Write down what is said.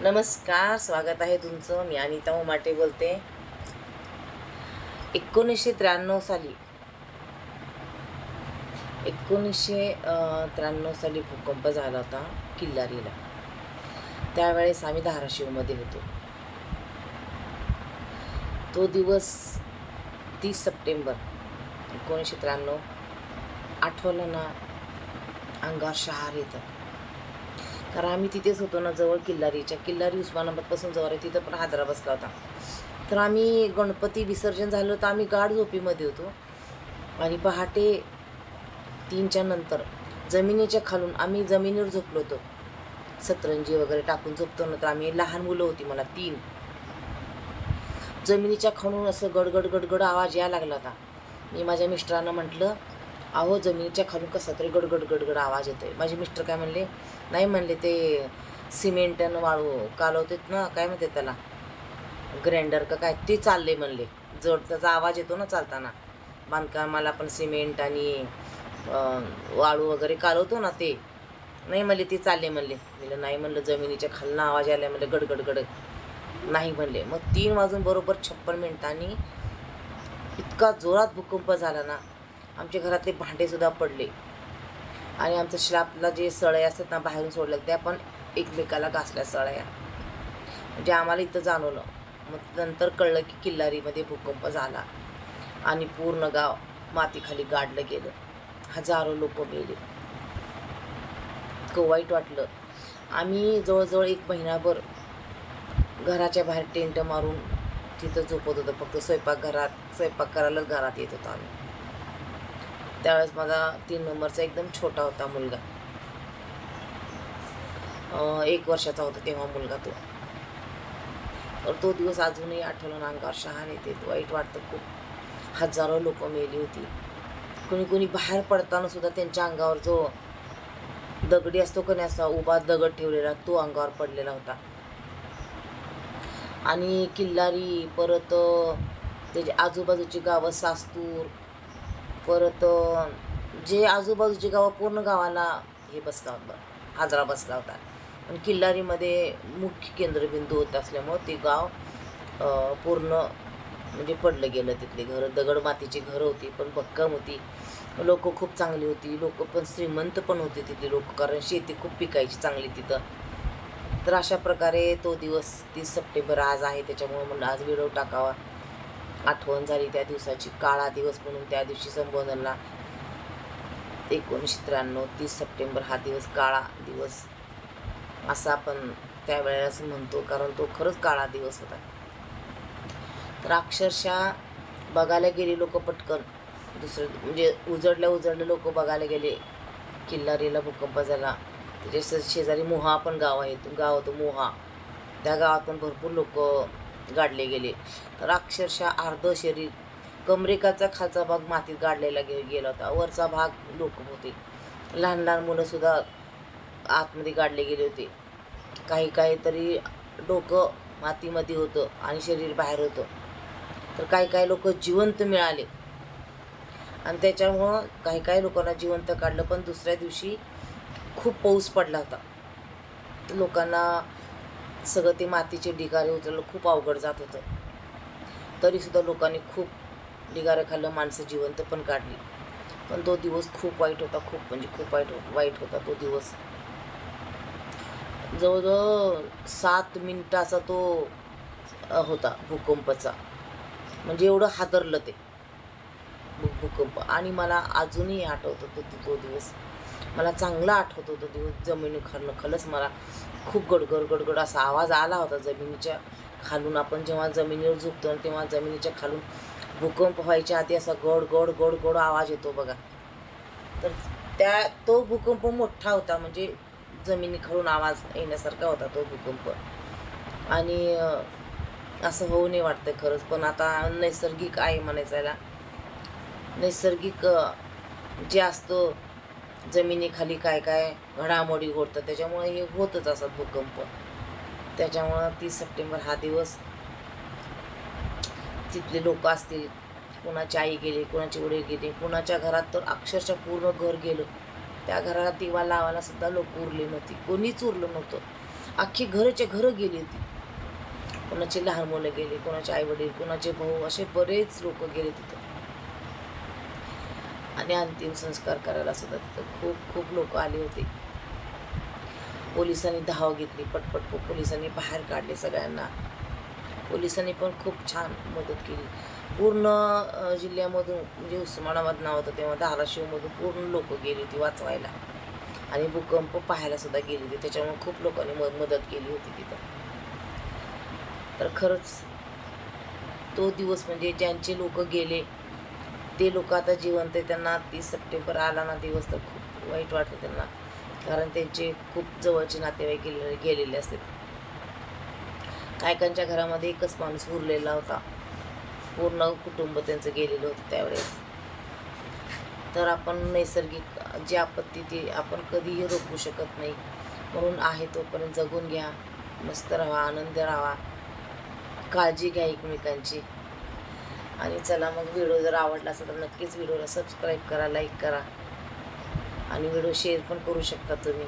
नमस्कार, स्वागत आहे तुमचं. मी अनिता उमाटे बोलते. 1993 साली 1993 साली भूकंप झाला होता किल्लारीला. त्यावेळेस आम्ही धाराशिवमध्ये होतो. तो दिवस 30 सप्टेंबर 1993 आठवलं ना अंगावर शहार येतात. कारण आम्ही तिथेच होतो ना, जवळ किल्लारी उस्मानाबादपासून जवळ आहे. तिथं पण हादरा बसला होता. तर आम्ही गणपती विसर्जन झालं तर आम्ही गाढ झोपीमध्ये होतो. आणि पहाटे 3च्या नंतर जमिनीच्या खालून आम्ही जमिनीवर झोपलो होतो. सतरंजी वगैरे टाकून झोपतो ना, तर आम्ही लहान मुलं होती, मला 3. जमिनीच्या खालून असं गडगड गडगड आवाज यायला लागला होता. मी माझ्या मिस्टरांना म्हटलं, अहो जमिनीच्या खालून कसा तरी गडगड गडगड आवाज येतोय. माझे मिस्टर काय म्हणले, नाही म्हणले, ते सिमेंट आणि वाळू कालवतात ना, काय म्हणते त्याला, ग्राइंडर का काय, ते चालले म्हणले. जड त्याचा आवाज येतो ना चालताना, बांधकामाला पण सिमेंट आणि वाळू वगैरे कालवतो ना, ते नाही म्हणले, ते चालले म्हणले. म्हणलं नाही, म्हणलं जमिनीच्या खालनं आवाज आला म्हणले गडगड गडगड, नाही म्हणले. मग 3 वाजून बरोबर 56 मिनिटांनी इतका जोरात भूकंप झाला ना, आमच्या घरातले भांडेसुद्धा पडले. आणि आमचं स्लॅबला जे सळया असतात ना बाहेरून सोडल्या, त्या पण एकमेकाला घासल्या सळया. म्हणजे आम्हाला इथं जाणवलं. मग नंतर कळलं की किल्लारीमध्ये भूकंप झाला आणि पूर्ण गाव मातीखाली गाडलं गेलं. हजारो लोक मेले. इतकं वाईट वाटलं. आम्ही जवळजवळ 1 महिनाभर घराच्या बाहेर टेंट मारून तिथं झोपत होतो. फक्त स्वयंपाक करायलाच घरात येत होतो आम्ही. त्यावेळेस माझा 3 नंबरचा एकदम छोटा होता मुलगा, 1 वर्षाचा होता तेव्हा मुलगा तो. तर तो दिवस अजूनही आठवलं ना अंगावर शहार येते. वाईट वाटतं खूप. हजारो लोक मेली होती. कोणी कोणी बाहेर पडताना सुद्धा त्यांच्या अंगावर जो दगडी असतो का नाही, असा उभा दगड ठेवलेला, तो अंगावर पडलेला होता. आणि किल्लारी, परत त्याची आजूबाजूची गावं, सास्तूर, परत जे आजूबाजूची गावं, पूर्ण गावाला हे बसला होता, हादरा बसला होता. पण किल्लारीमध्ये मुख्य केंद्रबिंदू होत असल्यामुळं ते गाव पूर्ण म्हणजे पडलं गेलं. तिथले घरं दगड मातीची घरं होती, पण भक्कम होती. लोक खूप चांगली होती. लोक पण श्रीमंत पण होते तिथले लोक, कारण शेती खूप पिकायची चांगली तिथं. तर अशा प्रकारे तो दिवस 30 सप्टेंबर आज आहे. त्याच्यामुळे म्हणलं आज व्हिडिओ टाकावा. आठवण झाली त्या दिवसाची. काळा दिवस म्हणून त्या दिवशी संबोधनला 1993 30 सप्टेंबर हा दिवस काळा दिवस असा आपण त्यावेळेस म्हणतो, कारण तो खरंच काळा दिवस होता. तर अक्षरशः बघायला गेले लोक पटकन. दुसरं म्हणजे उजडल्या लोक बघायला गेले. किल्लारीला भूकंप झाला. त्याच्या शेजारी मोहा पण गाव होतं मोहा. त्या गावात पण भरपूर लोक गाडले गेले. तर अक्षरशः अर्ध शरीर, कमरेकाचा खालचा भाग मातीत गाडलेला गेला होता. वरचा भाग लोक होते. लहान लहान मुलंसुद्धा आतमध्ये गाडले गेले होते. काही तरी डोकं मातीमध्ये होतं आणि शरीर बाहेर होतं. तर काही लोक जिवंत मिळाले. आणि त्याच्यामुळं काही लोकांना जिवंत काढलं. पण दुसऱ्या दिवशी खूप पाऊस पडला होता. तर लोकांना सगळं ते मातीचे ढिगारे उचललं खूप अवघड जात होतं. तरीसुद्धा लोकांनी खूप ढिगारे खाल्लं. माणसं जिवंत पण काढली. पण तो दिवस खूप वाईट होता. खूप म्हणजे खूप वाईट होता तो दिवस. जवळजवळ 7 मिनिटाचा तो होता भूकंपाचा. म्हणजे एवढं हादरलं ते भूकंप. आणि मला अजूनही आठवतो तो दिवस. मला चांगला आठवतो तो दिवस. जमिनी खरंच मला खूप गडगड असा आवाज आला होता जमिनीच्या खालून. आपण जेव्हा जमिनीवर झोपतो तेव्हा जमिनीच्या खालून भूकंप व्हायच्या आधी असा गड आवाज येतो बघा. तर तो भूकंप मोठा होता. म्हणजे जमिनी खालून आवाज येण्यासारखा होता तो भूकंप. आणि असं होऊ नये वाटतं खरंच. पण आता नैसर्गिक आहे म्हणायचं याला. नैसर्गिक जे असतं जमिनीखाली काय घडामोडी घडतं, त्याच्यामुळे हे होतच असत भूकंप. त्याच्यामुळं 30 सप्टेंबर हा दिवस तिथले लोक असतील, कुणाची आई गेली, कुणाचे वडील गेले, कुणाच्या घरात तर अक्षरशः पूर्ण घर गेलं. त्या घराला दिवा लावायला सुद्धा लोक उरले नव्हते. कोणीच उरलं नव्हतं. अख्खी घरच्या घरं गेली होती. कोणाचे लहान मुलं गेले, कोणाचे आईवडील, कोणाचे भाऊ, असे बरेच लोक गेले तिथं. आणि अंतिम संस्कार करायला सुद्धा तिथं खूप खूप लोक आले होते. पोलिसांनी धाव घेतली, पटपट पोलिसांनी बाहेर काढले सगळ्यांना. पोलिसांनी पण खूप छान मदत केली. पूर्ण जिल्ह्यामधून, म्हणजे उस्मानाबाद नाव होतं तेव्हा, धाराशिवमधून पूर्ण लोक गेली होती वाचवायला. आणि भूकंप पाहायला सुद्धा गेली होती. त्याच्यामुळे खूप लोकांनी मदत केली होती तिथं. तर खरंच तो दिवस, म्हणजे ज्यांचे लोक गेले ते लोक आता जिवंत आहे. त्यांना 30 सप्टेंबर आला ना दिवस, तर खूप वाईट वाटतं त्यांना, कारण त्यांचे खूप जवळचे नातेवाईक गेलेले असतात. कायकांच्या घरामध्ये एकच माणूस उरलेला होता, पूर्ण कुटुंब त्यांचं गेलेलं होतं त्यावेळेस. तर आपण नैसर्गिक जी आपत्ती ती आपण कधीही रोखू शकत नाही. म्हणून आहे तोपर्यंत जगून घ्या, मस्त राहा, आनंद राहा, काळजी घ्या एकमेकांची. आणि चला मग, व्हिडिओ जर आवडला असेल तर नक्कीच व्हिडिओला सबस्क्राईब करा, लाईक करा, आणि व्हिडिओ शेअर पण करू शकता तुम्ही.